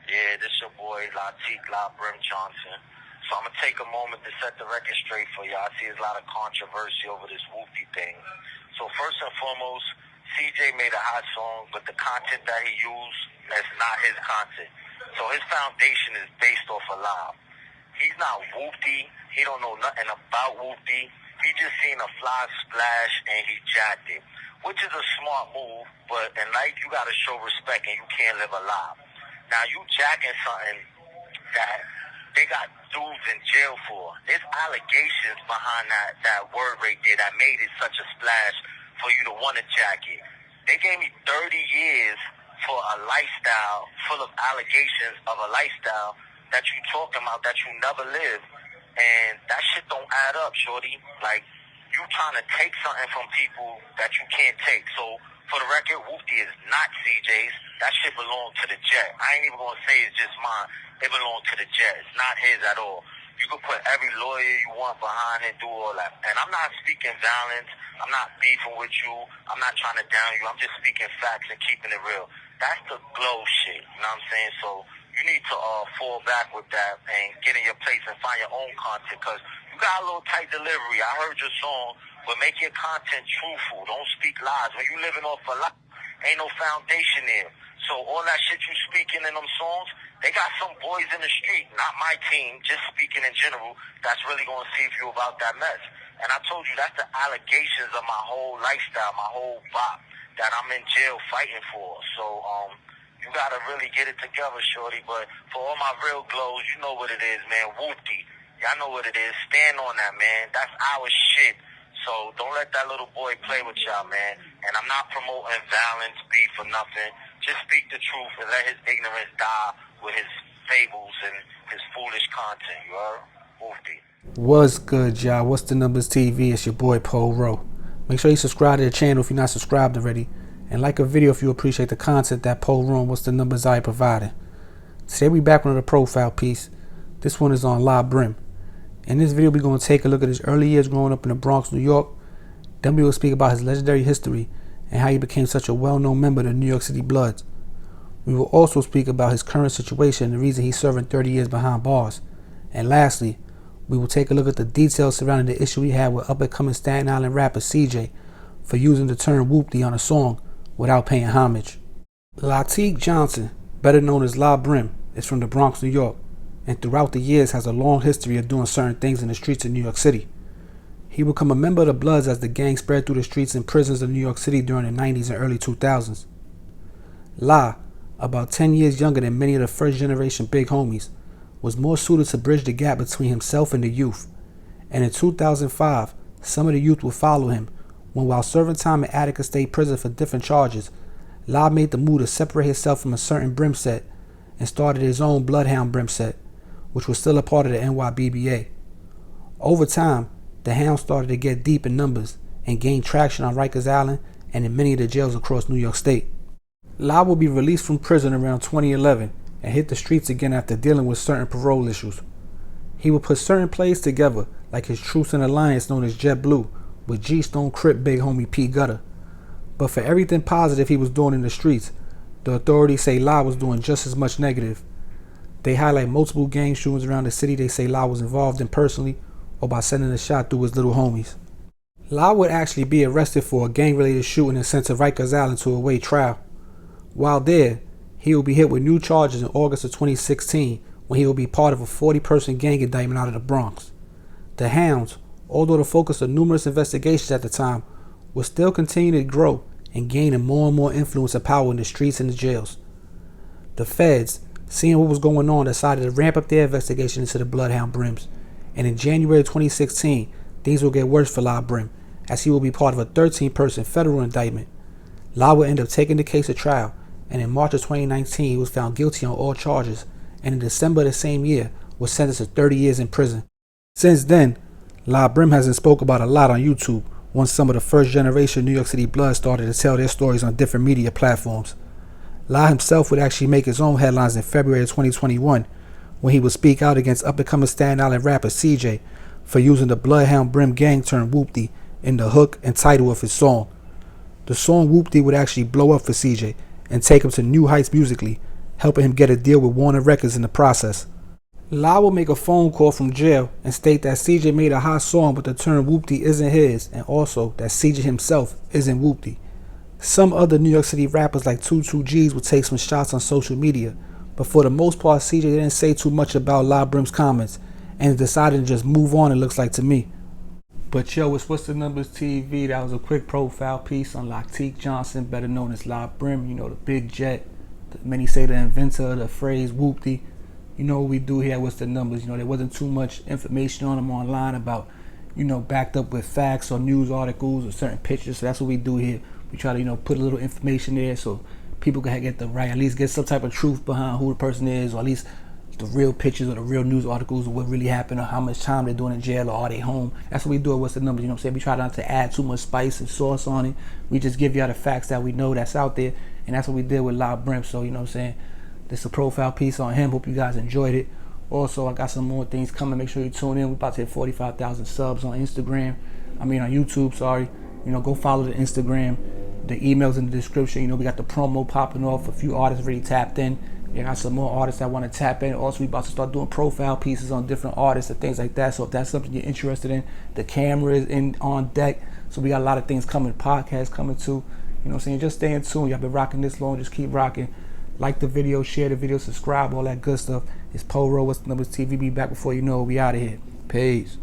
Yeah, this your boy Latik Brim Johnson. So I'm gonna take a moment to set the record straight for y'all. I see there's a lot of controversy over this Whoopty thing. So first and foremost, CJ made a hot song, but the content that he used is not his content. So his foundation is based off a lie. He's not Whoopty. He don't know nothing about Whoopty. He just seen a fly splash and he jacked it, which is a smart move. But in life, you gotta show respect and you can't live a lie. Now you jacking something that they got dudes in jail for. There's allegations behind that word right there that made it such a splash for you to want to jack it. They gave me 30 years for a lifestyle full of allegations of a lifestyle that you talking about that you never lived. And that shit don't add up, shorty. Like, you trying to take something from people that you can't take. So, for the record, Whoopty is not CJ's. That shit belonged to the Jet. I ain't even gonna say it's just mine. It belonged to the Jet. It's not his at all. You can put every lawyer you want behind it, do all that. And I'm not speaking violence. I'm not beefing with you. I'm not trying to down you. I'm just speaking facts and keeping it real. That's the glow shit. You know what I'm saying? So you need to fall back with that and get in your place and find your own content, because you got a little tight delivery. I heard your song, but make your content truthful. Don't speak lies. When you living off a lie, ain't no foundation there. So all that shit you speaking in them songs, they got some boys in the street, not my team, just speaking in general, that's really going to see if you about that mess. And I told you, that's the allegations of my whole lifestyle, my whole bop that I'm in jail fighting for. So, you got to really get it together, shorty. But for all my real glows, you know what it is, man. Whoopty. Y'all know what it is. Stand on that, man. That's our shit. So don't let that little boy play with y'all, man. And I'm not promoting violence, beef, or nothing. Just speak the truth and let his ignorance die with his fables and his foolish content, you heard? Whoopty. What's good, y'all? What's the Numbers TV? It's your boy Paul Rowe. Make sure you subscribe to the channel if you're not subscribed already, and like a video if you appreciate the content that Paul Rowe and What's the Numbers I providing. Today we back on the profile piece. This one is on Brim. In this video we're going to take a look at his early years growing up in the Bronx, New York. Then we will speak about his legendary history and how he became such a well-known member of the New York City Bloods. We will also speak about his current situation and the reason he's serving 30 years behind bars. And lastly, we will take a look at the details surrounding the issue he had with up-and-coming Staten Island rapper CJ for using the term Whoopty on a song without paying homage. Latik Johnson, better known as Brim, is from the Bronx, New York, and throughout the years has a long history of doing certain things in the streets of New York City. He would become a member of the Bloods as the gang spread through the streets and prisons of New York City during the 90s and early 2000s. About 10 years younger than many of the first generation big homies, was more suited to bridge the gap between himself and the youth. And in 2005, some of the youth would follow him when, while serving time in Attica State Prison for different charges, made the move to separate himself from a certain Brim set and started his own Bloodhound Brim set, which was still a part of the NYBBA. Over time, the Hound started to get deep in numbers and gain traction on Rikers Island and in many of the jails across New York State. Will be released from prison around 2011 and hit the streets again after dealing with certain parole issues. He would put certain plays together, like his Truce and Alliance known as Jet Blue, with G Stone Crip big homie P Gutter. But for everything positive he was doing in the streets, the authorities say was doing just as much negative. They highlight multiple gang shootings around the city they say was involved in personally or by sending a shot through his little homies. Would actually be arrested for a gang-related shooting and sent to Rikers Island to await trial. While there, he will be hit with new charges in August of 2016 when he will be part of a 40-person gang indictment out of the Bronx. The Hounds, although the focus of numerous investigations at the time, was still continuing to grow and gaining more and more influence and power in the streets and the jails. The feds, seeing what was going on, decided to ramp up their investigation into the Bloodhound Brims, and in January 2016, things will get worse for Brim, as he will be part of a 13-person federal indictment. Will end up taking the case to trial, and in March of 2019 he was found guilty on all charges, and in December of the same year was sentenced to 30 years in prison. Since then, Brim hasn't spoke about a lot on YouTube once some of the first generation New York City Bloods started to tell their stories on different media platforms. Himself would actually make his own headlines in February of 2021 when he would speak out against up-and-coming Staten Island rapper CJ for using the Bloodhound Brim gang term Whoopty in the hook and title of his song. The song Whoopty would actually blow up for CJ and take him to new heights musically, helping him get a deal with Warner Records in the process. La will make a phone call from jail and state that CJ made a hot song, but the term Whoopty isn't his, and also that CJ himself isn't Whoopty. Some other New York City rappers like 22G's would take some shots on social media, but for the most part, CJ didn't say too much about La Brim's comments and decided to just move on, it looks like to me. But yo, it's What's the Numbers TV. That was a quick profile piece on Latique Johnson, better known as La Brim, you know, the big jet. Many say the inventor of the phrase Whoopty. You know what we do here at What's the Numbers. You know, there wasn't too much information on him online about, you know, backed up with facts or news articles or certain pictures. So that's what we do here. We try to, you know, put a little information there so people can get the right, at least get some type of truth behind who the person is, or at least the real pictures or the real news articles of what really happened or how much time they're doing in jail or are they home. That's what we do at What's the Numbers. You know what I'm saying? We try not to add too much spice and sauce on it. We just give y'all the facts that we know that's out there, and that's what we did with La Brim. So, you know what I'm saying? This is a profile piece on him. Hope you guys enjoyed it. Also, I got some more things coming. Make sure you tune in. We're about to hit 45,000 subs on Instagram. On YouTube, sorry. You know, go follow the Instagram. The email's in the description. You know, we got the promo popping off. A few artists already tapped in. You got some more artists that want to tap in. Also, we about to start doing profile pieces on different artists and things like that. So if that's something you're interested in, the camera is on deck. So we got a lot of things coming. Podcasts coming too. You know what I'm saying? Just stay in tune. Y'all been rocking this long. Just keep rocking. Like the video, share the video, subscribe, all that good stuff. It's Poro, What's the Numbers TV. Be back before you know it. We out of here. Peace.